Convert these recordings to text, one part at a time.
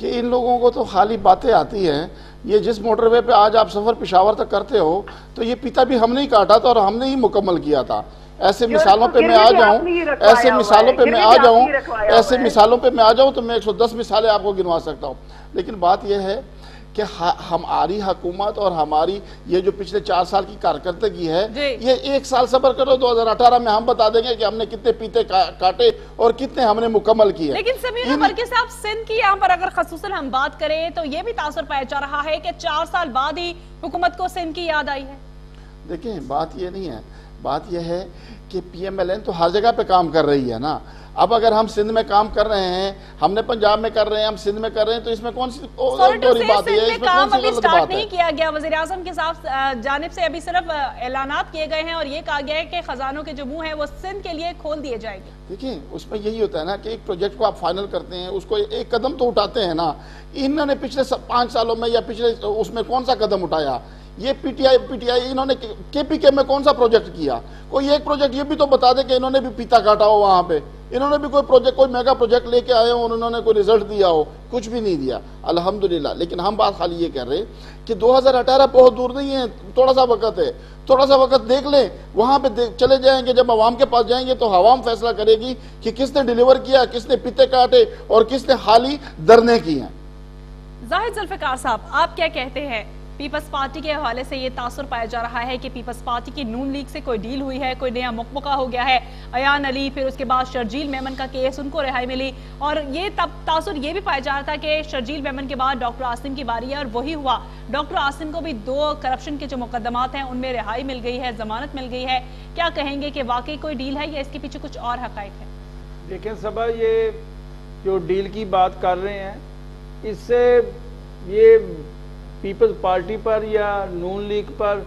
کہ ان لوگوں کو تو خالی باتیں آتی ہیں. یہ جس موٹر وے پہ آج آپ سفر پشاور تک کرتے ہو تو یہ پیتا بھی ہم نے ہی کاٹا تھا اور ہم نے ہی مکمل کیا تھا. ایسے مثالوں پہ میں آ جاؤں تو میں 110 مثالیں آپ کو گنوا سکتا ہوں. لیکن بات یہ ہے کہ ہماری حکومت اور ہماری یہ جو پچھلے 4 سال کی کارکردگی ہے, یہ 1 سال صبر کرو, 2018 میں ہم بتا دیں گے کہ ہم نے کتنے پیتے کاٹے اور کتنے ہم نے مکمل کیے. لیکن سمیر برکی صاحب, سندھ کی یہاں پر اگر خصوصاً ہم بات کریں تو یہ بھی تاثر پایا جا رہا ہے کہ 4 سال بعد ہی حکومت کو سندھ کی یاد آئی ہے. دیکھیں بات یہ نہیں ہے, بات یہ ہے کہ پی ایم ایل این تو ہر جگہ پہ کام کر رہی ہے نا. اب اگر ہم سندھ میں کام کر رہے ہیں, ہم نے پنجاب میں کر رہے ہیں, ہم سندھ میں کر رہے ہیں, تو اس میں کون سی دوری بات ہے, اس میں کون سی غلط بات ہے؟ نہیں کیا گیا, وزیر اعظم کے جانب سے ابھی صرف اعلانات کیے گئے ہیں اور یہ کہا گیا ہے کہ خزانوں کے جو منہ ہیں وہ سندھ کے لیے کھول دیے جائیں گے. دیکھیں اس میں یہی ہوتا ہے نا کہ ایک پروجیکٹ کو آپ فائنل کرتے ہیں, اس کو ایک قدم تو اٹھاتے ہیں نا. انہوں نے پچھلے 5 سالوں میں یا پچھلے اس میں کون سا قدم اٹھایا؟ یہ پی ٹی آئی انہوں نے کے پی کے میں کون سا پروجیکٹ کیا؟ کوئی ایک پروجیکٹ یہ بھی تو بتا دے کہ انہوں نے بھی پیتا کاٹا ہو وہاں پہ, انہوں نے بھی کوئی پروجیکٹ, کوئی میگا پروجیکٹ لے کے آئے ہوں اور انہوں نے کوئی رزلٹ دیا ہو. کچھ بھی نہیں دیا الحمدللہ. لیکن ہم بات خالی یہ کر رہے کہ 2018 بہت دور نہیں ہے, تھوڑا سا وقت ہے, تھوڑا سا وقت دیکھ لیں, وہاں پہ چلے جائیں گے. جب عوام کے پاس جائیں گے تو عوام فیصلہ کرے گی کہ کس نے ڈیلیور کیا, کس نے پیتے کاٹے اور کس نے حالی درنے کی ہیں. زاہد ذوالفقار صاحب, آپ کیا کہتے ہیں؟ پیپلز پارٹی کے حوالے سے یہ تاثر پایا جا رہا ہے کہ پیپلز پارٹی کی نون لیگ سے کوئی ڈیل ہوئی ہے, کوئی نیا مکمکہ ہو گیا ہے. ایان علی, پھر اس کے بعد شرجیل میمن کا کیس, ان کو رہائی ملی, اور یہ تاثر یہ بھی پایا جا رہا تھا کہ شرجیل میمن کے بعد ڈاکٹر عاصم کی باری ہے اور وہی ہوا. ڈاکٹر عاصم کو بھی 2 کرپشن کے جو مقدمات ہیں ان میں رہائی مل گئی ہے, ضمانت مل گئی ہے. کیا کہیں گے کہ واقعی کوئی ڈیل ہے یا اس کے پیچھے کچھ اور حقائق ہے؟ دیکھیں صبا, یہ جو ڈیل کی بات کر رہے ہیں, اس سے یہ پیپلز پارٹی پر یا نون لیگ پر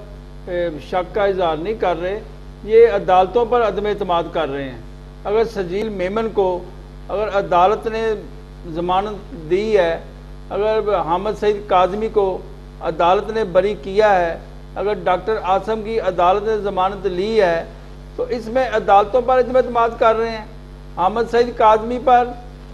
شک کا اظہار نہیں کر رہے, یہ عدالتوں پر عدم اعتماد کر رہے ہیں. اگر شرجیل میمن کو اگر عدالت نے ضمانت دی ہے, اگر حامد سعید کاظمی کو عدالت نے بری کیا ہے, اگر ڈاکٹر عاصم کی عدالت نے ضمانت لی ہے, تو اس میں عدالتوں پر عدم اعتماد کر رہے ہیں. حامد سعید کاظمی پر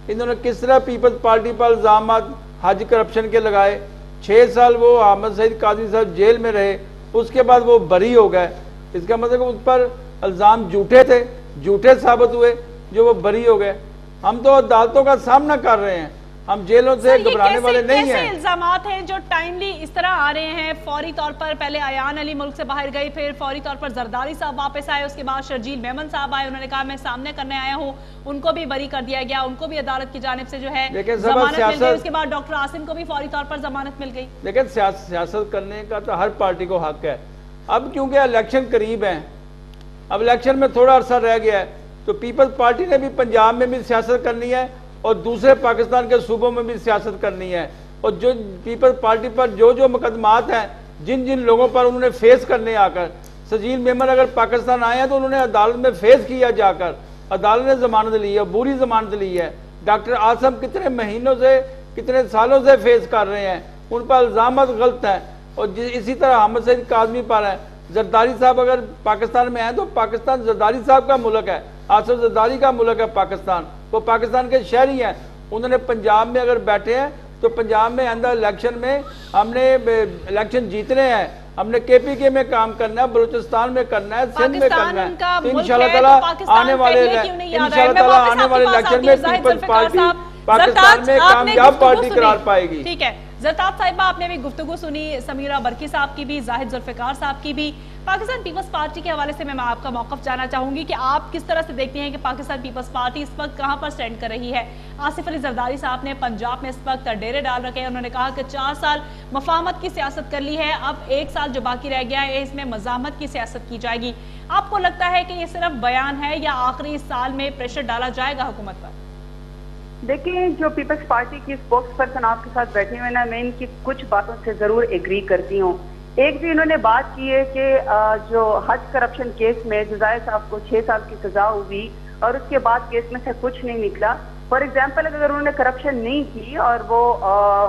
انہوں نے کس طرح پیپلز پارٹی پر الزامات حج کرپشن کے لگائے. 6 سال وہ حامد سعید کاظمی صاحب جیل میں رہے, اس کے بعد وہ بری ہو گئے. اس کا مطلب کہ اس پر الزام جھوٹے تھے, جھوٹے ثابت ہوئے, جو وہ بری ہو گئے. ہم تو عدالتوں کا سامنا کر رہے ہیں, ہم جیلوں سے گھبرانے والے نہیں ہیں. کیسے الزامات ہیں جو ٹائملی اس طرح آ رہے ہیں؟ فوری طور پر پہلے ایان علی ملک سے باہر گئی, پھر فوری طور پر زرداری صاحب واپس آئے, اس کے بعد شرجیل میمن صاحب آئے, انہوں نے کہا میں سامنے کرنے آیا ہوں, ان کو بھی بری کر دیا گیا, ان کو بھی عدالت کی جانب سے جو ہے ضمانت مل گئی. اس کے بعد ڈاکٹر عاصم کو بھی فوری طور پر ضمانت مل گئی. لیکن سیاست کرنے کا تو ہر پارٹی کو حق ہے. اب کیونکہ الیکشن قریب ہیں, اب الیکشن میں تھوڑا عرصہ رہ گیا ہے, تو پیپلز پارٹی نے بھی پنجاب میں بھی سیاست کرنی ہے اور دوسرے پاکستان کے صوبوں میں بھی سیاست کرنی ہے. اور جو پیپلز پارٹی پر جو مقدمات ہیں, جن لوگوں پر انہوں نے فیس کرنے آ کر, شرجیل میمن اگر پاکستان آئے ہیں تو انہوں نے عدالت میں فیس کیا جا کر, عدالت نے ضمانت لی ہے, بری ضمانت لی ہے. ڈاکٹر عاصم کتنے مہینوں سے, کتنے سالوں سے فیس کر رہے ہیں, ان پر الزامات غلط ہیں. اور اسی طرح حامد سعید کاظمی پر ہیں. زرداری صاحب اگر پاکستان میں ہیں تو پاکستان زرداری صاحب کا ملک ہے, آصف زرداری کا ملک ہے پاکستان, وہ پاکستان کے شہری ہیں. انہوں نے پنجاب میں اگر بیٹھے ہیں تو پنجاب میں اندر الیکشن میں ہم نے الیکشن جیتنے ہیں, ہم نے کے پی کے میں کام کرنا ہے, بلوچستان میں کرنا ہے, سندھ میں کرنا ہے. انشاءاللہ تعالیٰ آنے والے الیکشن میں پیپلز پارٹی پاکستان میں کامیاب پارٹی قرار پائے گی. ٹھیک ہے زرتاب صاحبہ, آپ نے بھی گفتگو سنی, سمیرہ برکی صاحب کی بھی, زاہد ذوالفقار صاحب کی بھی. پاکستان پیپلز پارٹی کے حوالے سے میں آپ کا موقف جاننا چاہوں گی کہ آپ کس طرح سے دیکھتے ہیں کہ پاکستان پیپلز پارٹی اس وقت کہاں پر سٹینڈ کر رہی ہے؟ آصف علی زرداری صاحب نے پنجاب میں اس وقت ڈیرے ڈال رکھے ہیں, انہوں نے کہا کہ 4 سال مفاہمت کی سیاست کر لی ہے, اب 1 سال جو باقی رہ گیا ہے اس میں مزاحمت کی سیاست کی جائے گی. آپ کو لگتا ہے کہ یہ صرف بیان ہے یا آخری سال میں پریشر ڈالا جائے گا حکومت پر؟ دیکھیں, جو پیپلز پارٹی کی اسپوکس پرسن آپ کے ساتھ بیٹھے ہوئے نا, میں ان کی کچھ باتوں سے ضرور ایگری کرتی ہوں. ایک بھی انہوں نے بات کی ہے کہ جو حج کرپشن کیس میں جزائر صاحب کو 6 سال کی سزا ہوئی اور اس کے بعد کیس میں سے کچھ نہیں نکلا. فار ایگزامپل اگر انہوں نے کرپشن نہیں کی اور وہ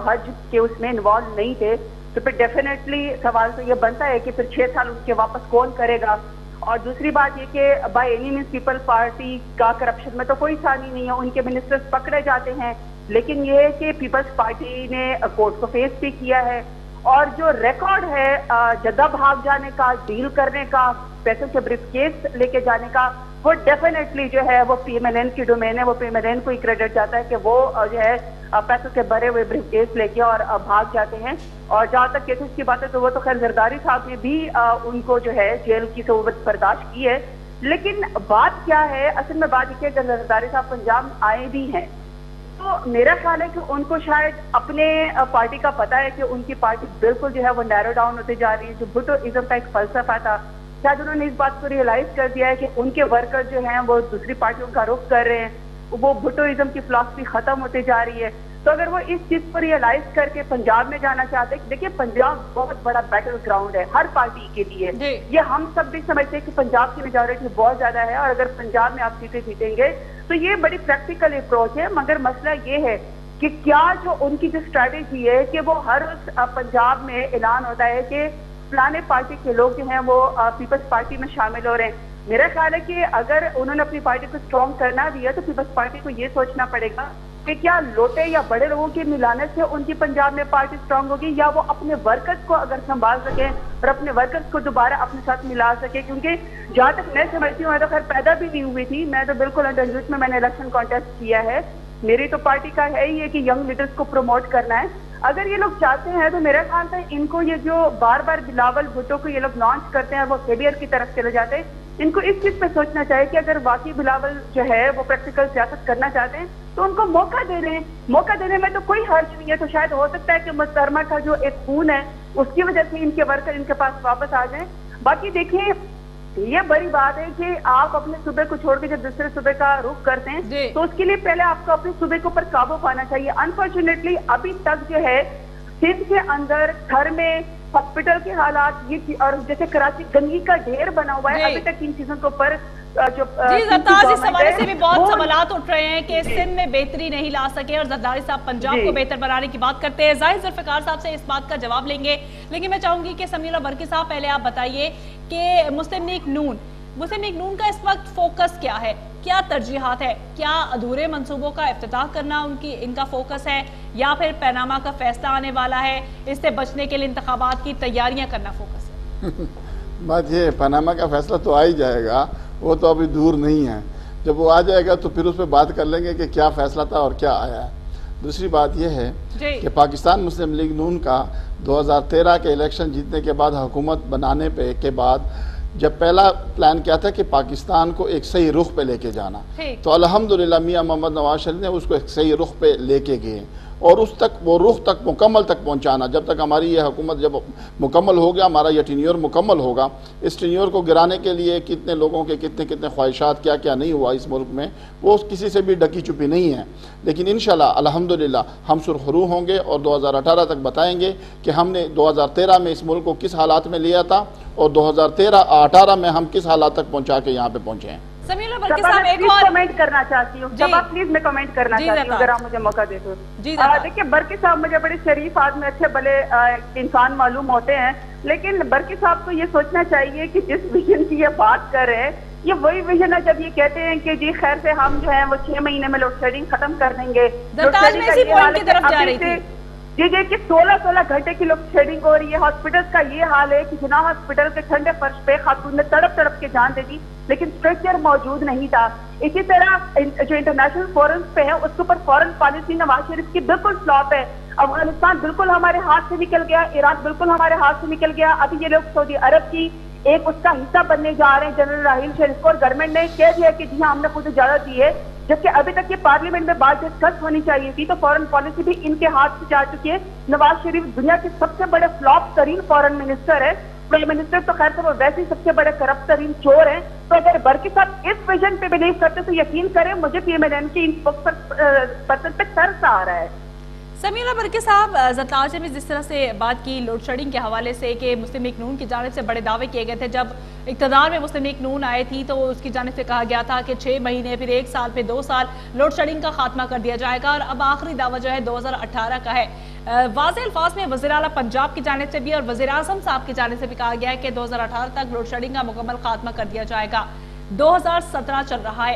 حج کے اس میں انوالو نہیں تھے تو پھر ڈیفینیٹلی سوال تو یہ بنتا ہے کہ پھر 6 سال اس کے واپس کون کرے گا. اور دوسری بات یہ کہ by any means people party کا کرپشن میں تو کوئی ثانی نہیں ہے, ان کے منسٹرز پکڑے جاتے ہیں, لیکن یہ ہے کہ پیپلز پارٹی نے کورٹ کو فیس بھی کیا ہے، اور جو ریکارڈ ہے جگہ بھاگ جانے کا، ڈیل کرنے کا، پیسوں کے بریف کیس لے کے جانے کا، وہ ڈیفینیٹلی جو ہے وہ پی ایم ایل این کی ڈومین ہے. وہ پی ایم ایل این کو ہی کریڈٹ جاتا ہے کہ وہ جو ہے پیسوں کے بھرے ہوئے بریف کیس لے کے اور بھاگ جاتے ہیں. اور جہاں تک کیسز کی بات ہے تو وہ تو خیر زرداری صاحب نے بھی ان کو جو ہے جیل کی صحبت برداشت کی ہے. لیکن بات کیا ہے اصل میں، بات یہ کہ زرداری صاحب پنجاب آئے بھی ہیں تو میرا خیال ہے کہ ان کو شاید اپنے پارٹی کا پتہ ہے کہ ان کی پارٹی بالکل جو ہے وہ نیرو ڈاؤن ہوتے جا رہی ہے. جو بھٹوازم کا ایک فلسفہ تھا، شاید انہوں نے اس بات کو ریئلائز کر دیا ہے کہ ان کے ورکر جو ہیں وہ دوسری پارٹیوں کا رخ کر رہے ہیں، وہ بھٹوازم کی فلسفی ختم ہوتے جا رہی ہے. تو اگر وہ اس چیز کو ریئلائز کر کے پنجاب میں جانا چاہتے ہیں، دیکھیے پنجاب بہت بڑا بیٹل گراؤنڈ ہے ہر پارٹی کے لیے. یہ ہم سب بھی سمجھتے ہیں کہ پنجاب کی میجورٹی بہت زیادہ ہے، اور اگر پنجاب میں آپ سیٹیں جیتیں گے تو یہ بڑی پریکٹیکل اپروچ ہے. مگر مسئلہ یہ ہے کہ کیا جو ان کی جو اسٹریٹجی ہے کہ وہ ہر پنجاب میں اعلان ہوتا ہے کہ فلانے پارٹی کے لوگ جو ہیں وہ پیپلز پارٹی میں شامل ہو رہے ہیں. میرا خیال ہے کہ اگر انہوں نے اپنی پارٹی کو اسٹرانگ کرنا بھی ہے تو پیپلز پارٹی کو یہ سوچنا پڑے گا کہ کیا لوٹے یا بڑے لوگوں کی ملانت سے ان کی پنجاب میں پارٹی اسٹرانگ ہوگی، یا وہ اپنے ورکرز کو اگر سنبھال سکیں اور اپنے ورکرز کو دوبارہ اپنے ساتھ ملا سکے. کیونکہ جہاں تک میں سمجھتی ہوں، میں تو خیر پیدا بھی نہیں ہوئی تھی، میں تو بالکل انڈر یوتھ میں نے الیکشن کانٹیسٹ کیا ہے. میری تو پارٹی کا ہے ہی ہے کہ ینگ لیڈرز کو پروموٹ کرنا ہے. اگر یہ لوگ چاہتے ہیں تو میرا خیال ہے ان کو یہ جو بار بار بلاول بھٹو کو یہ لوگ لانچ کرتے ہیں وہ فیلئر کی طرف چلے جاتے ہیں، ان کو اس چیز پہ سوچنا چاہیے کہ اگر واقعی بلاول جو ہے وہ پریکٹیکل سیاست کرنا چاہتے ہیں تو ان کو موقع دے دیں. موقع دینے میں تو کوئی حرج نہیں ہے. تو شاید ہو سکتا ہے کہ محترمہ کا جو ایک خون ہے اس کی وجہ سے ان کے ورکر ان کے پاس واپس آ جائیں. باقی دیکھیں یہ بڑی بات ہے کہ آپ اپنے صوبے کو چھوڑ کے جب دوسرے صوبے کا رخ کرتے ہیں تو اس کے لیے پہلے آپ کو اپنے صوبے کے اوپر قابو پانا چاہیے. انفارچونیٹلی ابھی تک جو ہے سندھ کے اندر گھر میں ہاسپٹل کے حالات یہ اور جیسے کراچی گندگی کا ڈھیر بنا ہوا ہے، ابھی تک ان چیزوں کے اوپر جو زرداری اس حوالے سے بھی بہت سوالات اٹھ رہے ہیں کہ سندھ میں بہتری نہیں لا سکے اور زرداری صاحب پنجاب کو بہتر بنانے کی بات کرتے ہیں. ظاہر ذوالفقار صاحب سے اس بات کا جواب لیں گے، لیکن میں چاہوں گی کہ سمیرہ برقی صاحب پہلے آپ بتائیے کہ مسلم لیگ نون کا اس وقت فوکس کیا ہے، کیا ترجیحات ہے؟ کیا ادھورے منصوبوں کا افتتاح کرنا ان کا فوکس ہے، یا پھر پیناما کا فیصلہ آنے والا ہے اس سے بچنے کے لیے انتخابات کی تیاریاں کرنا فوکس ہے؟ بات یہ پیناما کا فیصلہ تو آ ہی جائے گا، وہ تو ابھی دور نہیں ہے. جب وہ آ جائے گا تو پھر اس پہ بات کر لیں گے کہ کیا فیصلہ تھا اور کیا آیا ہے. دوسری بات یہ ہے کہ پاکستان مسلم لیگ نون کا 2013 کے الیکشن جیتنے کے بعد حکومت بنانے کے بعد جب پہلا پلان کیا تھا کہ پاکستان کو ایک صحیح رخ پہ لے کے جانا، تو الحمدللہ میاں محمد نواز شریف نے اس کو ایک صحیح رخ پہ لے کے گئے اور اس تک وہ رخ تک مکمل تک پہنچانا. جب تک ہماری یہ حکومت جب مکمل ہو گیا، ہمارا یہ ٹینیور مکمل ہوگا، اس ٹینیور کو گرانے کے لیے کتنے لوگوں کے کتنے خواہشات کیا کیا نہیں ہوا اس ملک میں، وہ کسی سے بھی ڈکی چھپی نہیں ہے. لیکن انشاءاللہ الحمدللہ ہم سرخرو ہوں گے اور 2018 تک بتائیں گے کہ ہم نے 2013 میں اس ملک کو کس حالات میں لیا تھا اور 2018 میں ہم کس حالات تک پہنچا کے یہاں پہ پہنچے ہیں. سمیرہ برقی صاحب ایک اور کمنٹ کرنا چاہتی ہوں. جب آپ پلیز میں کمنٹ کرنا چاہتی ہوں اگر آپ مجھے موقع دے تو. دیکھیے برقی صاحب مجھے بڑے شریف آدمی، اچھے بھلے انسان معلوم ہوتے ہیں، لیکن برقی صاحب کو یہ سوچنا چاہیے کہ جس ویژن کی یہ بات کر رہے ہیں یہ وہی ویژن ہے جب یہ کہتے ہیں کہ جی خیر سے ہم جو ہیں وہ 6 مہینے میں لوڈ شیڈنگ ختم کر دیں گے. جی کہ 16 گھنٹے کی لوڈ شیڈنگ ہو رہی ہے. ہاسپٹلز کا یہ حال ہے کہ جناح ہاسپٹل کے ٹھنڈے فرش پہ خاتون نے تڑپ کے جان دے دی لیکن اسٹرکچر موجود نہیں تھا. اسی طرح جو انٹرنیشنل فورمز پہ ہے اس کے اوپر فورن پالیسی نواز شریف کی بالکل فلاپ ہے. افغانستان بالکل ہمارے ہاتھ سے نکل گیا، عراق بالکل ہمارے ہاتھ سے نکل گیا. ابھی یہ لوگ سعودی عرب کی ایک اس کا حصہ بننے جا رہے ہیں جنرل راحیل شریف کو، اور گورنمنٹ نے کہہ دیا کہ جی ہاں ہم نے خود اجازت دی ہے، جبکہ ابھی تک یہ پارلیمنٹ میں بات ڈسکس ہونی چاہیے تھی. تو فورن پالیسی بھی ان کے ہاتھ سے جا چکی ہے. نواز شریف دنیا کے سب سے بڑے فلاپ ترین فورن منسٹر ہے. پرائم منسٹر تو خیر سے وہ ویسے ہی سب سے بڑے کرپٹ ترین چور ہیں. تو اگر برقی صاحب اس ویژن پہ بلیو کرتے تو یقین کریں مجھے پی ایم ایل این کی پرسن پہ ترس آ رہا ہے. سمیرہ برقی صاحب، زرتاج نے جس طرح سے بات کی لوڈ شیڈنگ کے حوالے سے کہ مسلم لیگ نون کی جانب سے بڑے دعوے کیے گئے تھے، جب اقتدار میں مسلم لیگ نون آئے تھی تو اس کی جانب سے کہا گیا تھا کہ 6 مہینے پھر 1 سال پھر 2 سال لوڈ شیڈنگ کا خاتمہ کر دیا جائے گا، اور اب آخری دعویٰ جو ہے 2018 کا ہے. واضح الفاظ میں وزیر اعلیٰ پنجاب کی جانب سے بھی اور وزیر اعظم صاحب کی جانب سے بھی کہا گیا ہے کہ 2018 تک لوڈ شیڈنگ کا مکمل خاتمہ کر دیا جائے گا. 2017 چل رہا ہے،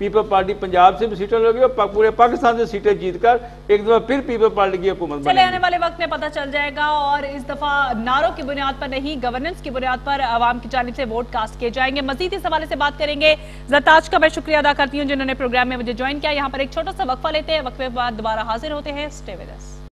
پیپل پارٹی پنجاب سے بھی سیٹیں لگی اور پورے پاکستان سے سیٹیں جیت کر ایک دفعہ پھر پیپل پارٹی کی حکومت چلے بنے آنے والے وقت میں پتہ چل جائے گا، اور اس دفعہ نعروں کی بنیاد پر نہیں، گورننس کی بنیاد پر عوام کی جانب سے ووٹ کاسٹ کیے جائیں گے۔ مزید اس حوالے سے بات کریں گے زرتاج کا میں شکریہ ادا کرتی ہوں جنہوں نے پروگرام میں مجھے جوائن کیا۔ یہاں پر ایک چھوٹا سا وقفہ لیتے ہیں، وقفے کے بعد دوبارہ حاضر ہوتے ہیں۔ Stay with us.